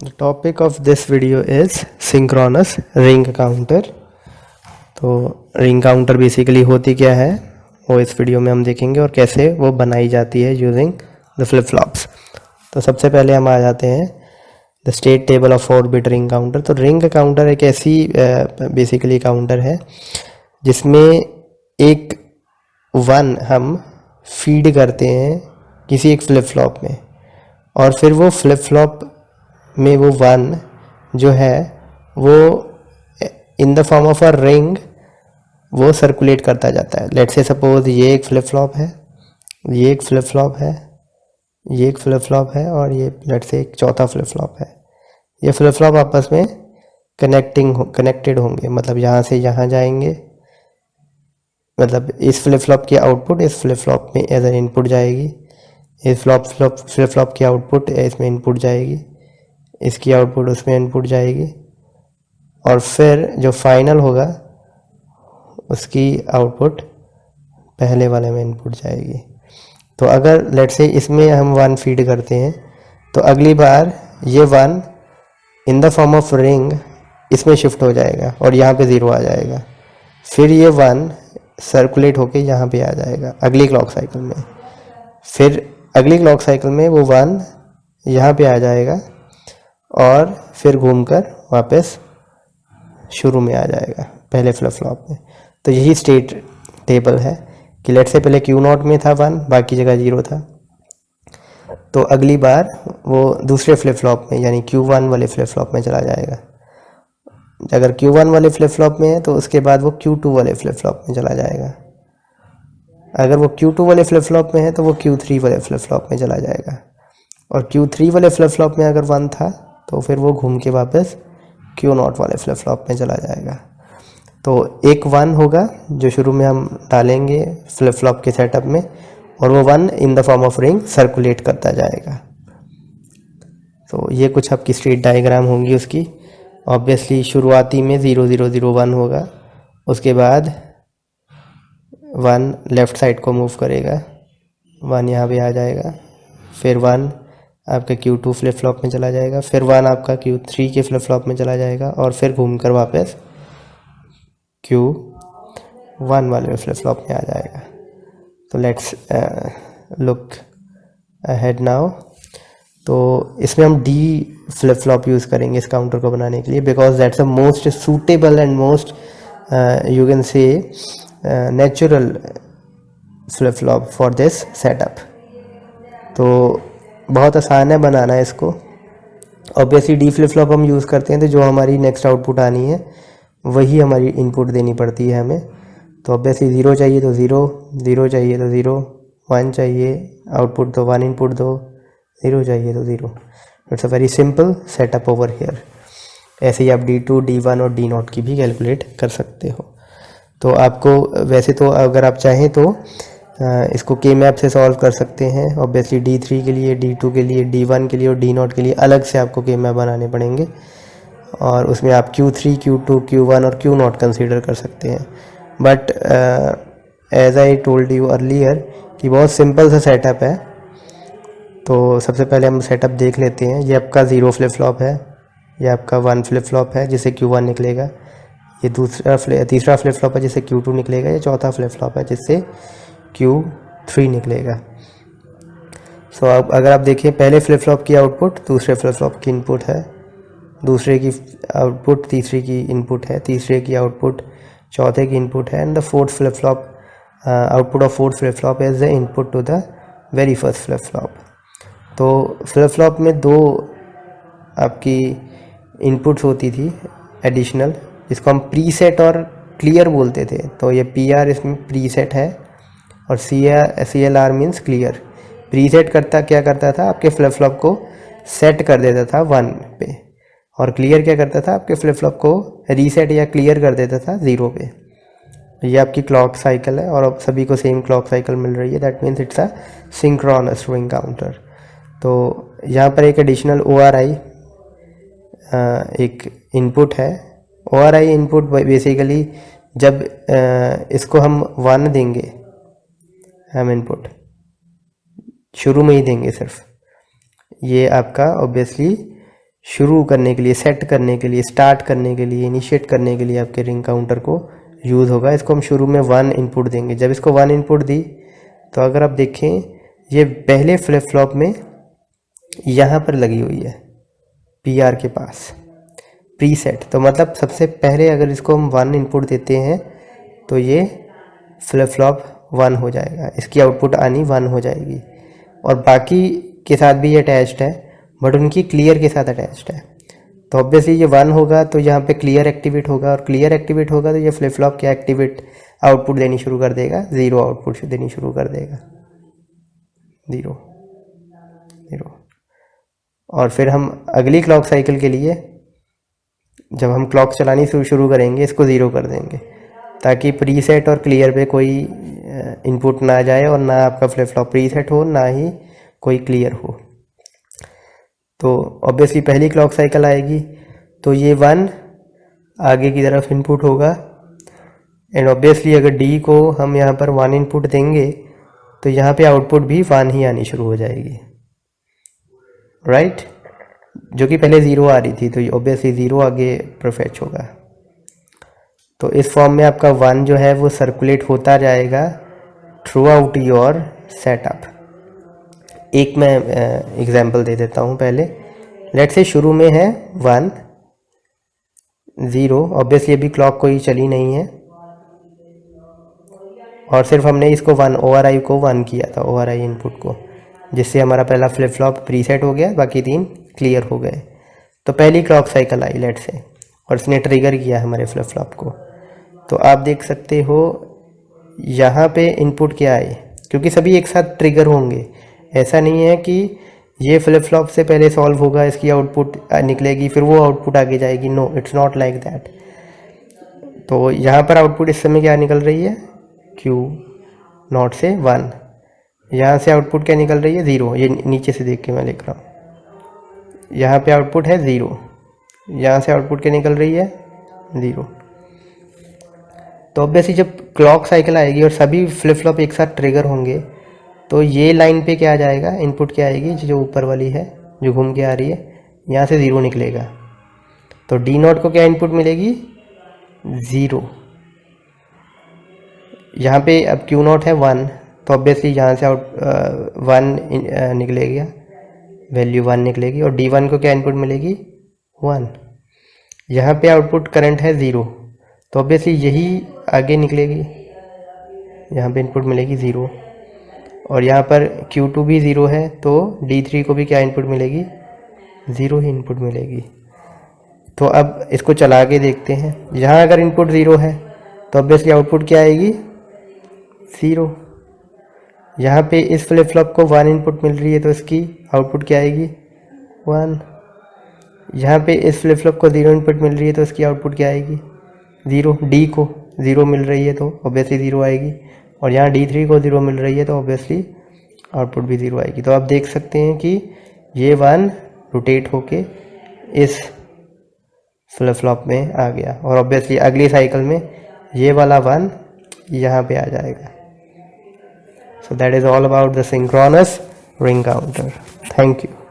The topic of this video is synchronous ring counter। तो ring counter basically होती क्या है वो इस वीडियो में हम देखेंगे और कैसे वो बनाई जाती है यूजिंग द फ्लिप फ्लॉप्स। तो सबसे पहले हम आ जाते हैं the state table of 4 bit ring counter. तो रिंग काउंटर एक ऐसी बेसिकली काउंटर है जिसमें एक 1 हम फीड करते हैं किसी एक फ्लिप फ्लॉप में, और फिर वो फ्लिप फ्लॉप में वो 1 जो है वो in the form of a ring वो सर्कुलेट करता जाता है। लेट्स से सपोज ये एक फ्लिप फ्लॉप है, ये एक फ्लिप फ्लॉप है, ये एक फ्लिप फ्लॉप है, और ये लेट्स से एक चौथा फ्लिप फ्लॉप है। ये फ्लिप फ्लॉप आपस में कनेक्टेड होंगे, मतलब यहाँ से यहाँ जाएंगे, मतलब इस फ्लिप फ्लॉप की आउटपुट इस फ्लिप फ्लॉप में एज एन इनपुट जाएगी, इस फ्लिप फ्लॉप की आउटपुट इसमें इनपुट जाएगी, इसकी आउटपुट उसमें इनपुट जाएगी, और फिर जो फाइनल होगा उसकी आउटपुट पहले वाले में इनपुट जाएगी। तो अगर लेट्स से इसमें हम 1 फीड करते हैं तो अगली बार ये 1 in the form of ring इसमें शिफ्ट हो जाएगा और यहाँ पे 0 आ जाएगा। फिर ये 1 सर्कुलेट होके यहाँ पे आ जाएगा अगली क्लॉक साइकिल में। फिर अगली क्लॉक साइकिल में वो 1 यहाँ पे आ जाएगा और फिर घूमकर वापस शुरू में आ जाएगा पहले फ्लिप फ्लॉप में। तो यही स्टेट टेबल है कि लेट्स से पहले Q0 में था 1, बाकी जगह 0 था, तो अगली बार वो दूसरे फ्लिप फ्लॉप में यानी Q1 वाले फ्लिप फ्लॉप में चला जाएगा। अगर Q1 वाले फ्लिप फ्लॉप में है तो उसके बाद वो Q2 वाले फ्लिप फ्लॉप में चला जाएगा। अगर वो Q2 वाले फ्लिप फ्लॉप में है तो वो Q3 वाले फ्लिप फ्लॉप में चला जाएगा, और Q3 वाले फ्लिप फ्लॉप में अगर 1 था तो फिर वो घूम के वापस Q0 वाले फ्लिप फ्लॉप में चला जाएगा। तो एक 1 होगा जो शुरू में हम डालेंगे फ्लिप फ्लॉप के सेटअप में, और वो 1 in the form of ring circulate करता जाएगा। तो ये कुछ आपकी स्टेट डायग्राम होंगी उसकी। ऑब्वियसली शुरुआती में 0 0 0 1 होगा, उसके बाद 1 लेफ़्ट साइड को मूव करेगा, 1 यहाँ पे आ जाएगा, फिर 1 आपका Q2 फ्लिप फ्लॉप में चला जाएगा, फिर 1 आपका Q3 के फ्लिप फ्लॉप में चला जाएगा, और फिर घूमकर वापस Q1 वाले फ्लिप फ्लॉप में आ जाएगा। तो लेट्स लुक अहेड नाउ। तो इसमें हम D फ्लिप फ्लॉप यूज़ करेंगे इस काउंटर को बनाने के लिए, because that's a most suitable and most you can say natural flip flop for this setup. तो बहुत आसान है बनाना है इसको। ऑब्वियसली D फ्लिप फ्लॉप हम यूज़ करते हैं तो जो हमारी नेक्स्ट आउटपुट आनी है वही हमारी इनपुट देनी पड़ती है हमें। तो ऑब्वियसली 0 चाहिए तो 0, 0 चाहिए तो 0, 1 चाहिए आउटपुट तो 1 इनपुट दो, 0 चाहिए तो 0। It's a very simple setup over here. ऐसे ही आप D2, D1 और D0 की भी कैलकुलेट कर सकते हो। तो आपको वैसे तो अगर आप चाहें तो इसको के मैप से सॉल्व कर सकते हैं। ऑब्वियसली D3 के लिए, D2 के लिए, D1 के लिए और D0 के लिए अलग से आपको के मैप बनाने पड़ेंगे, और उसमें आप Q3, Q2, Q1 और Q0 कंसीडर कर सकते हैं। But as I told you earlier कि बहुत सिंपल सा सेटअप है। तो सबसे पहले हम सेटअप देख लेते हैं। ये आपका 0 फ्लिप फ्लॉप है, ये आपका 1 फ्लिप फ्लॉप है जिससे Q1 निकलेगा, ये तीसरा फ्लिप फ्लॉप है जिससे Q2 निकलेगा, ये चौथा फ्लिप फ्लॉप है जिससे Q3 निकलेगा। सो अब अगर आप देखिए पहले फ्लिप फ्लॉप की आउटपुट दूसरे फ्लिप फ्लॉप की इनपुट है, दूसरे की आउटपुट तीसरे की इनपुट है, तीसरे की आउटपुट चौथे की इनपुट है, and the fourth flip flop output of fourth flip flop is the input to the very first flip flop. तो फ्लिप फ्लॉप में 2 आपकी इनपुट्स होती थी एडिशनल, जिसको हम प्रीसेट और क्लियर बोलते थे। तो ये PR इसमें प्रीसेट है, और CLR मीन्स क्लियर। प्रीसेट क्या करता था, आपके फ्लिप फ्लॉप को सेट कर देता था 1 पे, और क्लियर क्या करता था, आपके फ्लिप फ्लॉप को रीसेट या क्लियर कर देता था 0 पे। ये आपकी क्लॉक साइकिल है और अब सभी को सेम क्लॉक साइकिल मिल रही है। That means it's a synchronous ring counter. तो यहाँ पर एक एडिशनल ORI एक इनपुट है। ORI इनपुट बेसिकली जब इसको हम 1 देंगे, हम इनपुट शुरू में ही देंगे सिर्फ, ये आपका ऑब्वियसली शुरू करने के लिए, सेट करने के लिए, स्टार्ट करने के लिए, इनिशिएट करने के लिए आपके रिंग काउंटर को यूज़ होगा। इसको हम शुरू में 1 इनपुट देंगे। जब इसको 1 इनपुट दी तो अगर आप देखें ये पहले फ्लिप फ्लॉप में यहाँ पर लगी हुई है PR के पास प्रीसेट। तो मतलब सबसे पहले अगर इसको हम 1 इनपुट देते हैं तो ये फ्लिप फ्लॉप 1 हो जाएगा, इसकी आउटपुट आनी 1 हो जाएगी। और बाकी के साथ भी ये अटैच्ड है बट उनकी क्लियर के साथ अटैच्ड है। तो ऑब्वियसली ये 1 होगा तो यहाँ पे क्लियर एक्टिवेट होगा, और क्लियर एक्टिवेट होगा तो ये फ्लिप फ्लॉप क्या एक्टिवेट आउटपुट देनी शुरू कर देगा, 0 आउटपुट देनी शुरू कर देगा, 0 0। और फिर हम अगली क्लॉक साइकिल के लिए जब हम क्लॉक चलानी शुरू करेंगे इसको 0 कर देंगे, ताकि प्रीसेट और क्लियर पे कोई इनपुट ना जाए और ना आपका फ्लिप फ्लॉप प्रीसेट हो ना ही कोई क्लियर हो। तो ऑब्वियसली पहली क्लॉक साइकिल आएगी तो ये 1 आगे की तरफ इनपुट होगा, एंड ऑब्वियसली अगर D को हम यहाँ पर 1 इनपुट देंगे तो यहाँ पे आउटपुट भी 1 ही आनी शुरू हो जाएगी, राइट, जो कि पहले 0 आ रही थी। तो ऑब्वियसली 0 आगे परफेक्ट होगा। तो इस फॉर्म में आपका 1 जो है वो सर्कुलेट होता जाएगा थ्रू आउट योर सेटअप। एक मैं एग्जांपल दे देता हूँ पहले। लेट्स से शुरू में है 1 0, ऑब्वियसली अभी क्लॉक कोई चली नहीं है और सिर्फ हमने इसको 1 ORI को 1 किया था, ORI इनपुट को, जिससे हमारा पहला फ्लिप फ्लॉप प्रीसेट हो गया, बाकी 3 क्लियर हो गए। तो पहली clock cycle I let's say और इसने ट्रिगर किया हमारे फ्लिप फ्लॉप को। तो आप देख सकते हो यहाँ पे इनपुट क्या आए, क्योंकि सभी एक साथ ट्रिगर होंगे। ऐसा नहीं है कि ये फ्लिप फ्लॉप से पहले सॉल्व होगा, इसकी आउटपुट निकलेगी फिर वो आउटपुट आगे जाएगी। No, it's not like that. तो यहाँ पर आउटपुट इस समय क्या निकल रही है, Q0 से 1। यहाँ से आउटपुट क्या निकल रही है, 0। ये नीचे से देख के मैं लिख रहा हूँ। यहाँ पे आउटपुट है 0, यहाँ से आउटपुट क्या निकल रही है, 0। तो ऑब्वियसली जब क्लॉक साइकिल आएगी और सभी फ्लिप फ्लॉप एक साथ ट्रिगर होंगे तो ये लाइन पे क्या आ जाएगा, इनपुट क्या आएगी, जो ऊपर वाली है जो घूम के आ रही है, यहाँ से 0 निकलेगा। तो D0 को क्या इनपुट मिलेगी, 0। यहाँ पे अब Q0 है 1, तो ऑब्वियसली यहाँ से 1 निकलेगा, वैल्यू 1 निकलेगी। और D1 को क्या इनपुट मिलेगी, 1। यहाँ पे आउटपुट करंट है 0, तो ऑब्वियसली यही आगे निकलेगी, यहाँ पे इनपुट मिलेगी 0। और यहाँ पर Q2 भी 0 है तो D3 को भी क्या इनपुट मिलेगी, 0 ही इनपुट मिलेगी। तो अब इसको चला के देखते हैं। यहाँ अगर इनपुट 0 है तो ऑब्वियसली आउटपुट क्या आएगी, 0। यहाँ पे इस फ्लिप फ्लॉप को 1 इनपुट मिल रही है तो इसकी आउटपुट क्या आएगी, 1। यहाँ पे इस फ्लिप फ्लॉप को 0 इनपुट मिल रही है तो इसकी आउटपुट क्या आएगी, 0। D को 0 मिल रही है तो ऑब्वियसली 0 आएगी, और यहाँ D3 को 0 मिल रही है तो ऑब्वियसली आउटपुट भी 0 आएगी। तो आप देख सकते हैं कि ये 1 रोटेट होके इस फ्लिप फ्लॉप में आ गया, और ऑब्वियसली अगली साइकिल में ये वाला 1 यहाँ पे आ जाएगा। So that is all about the synchronous ring counter. Thank you.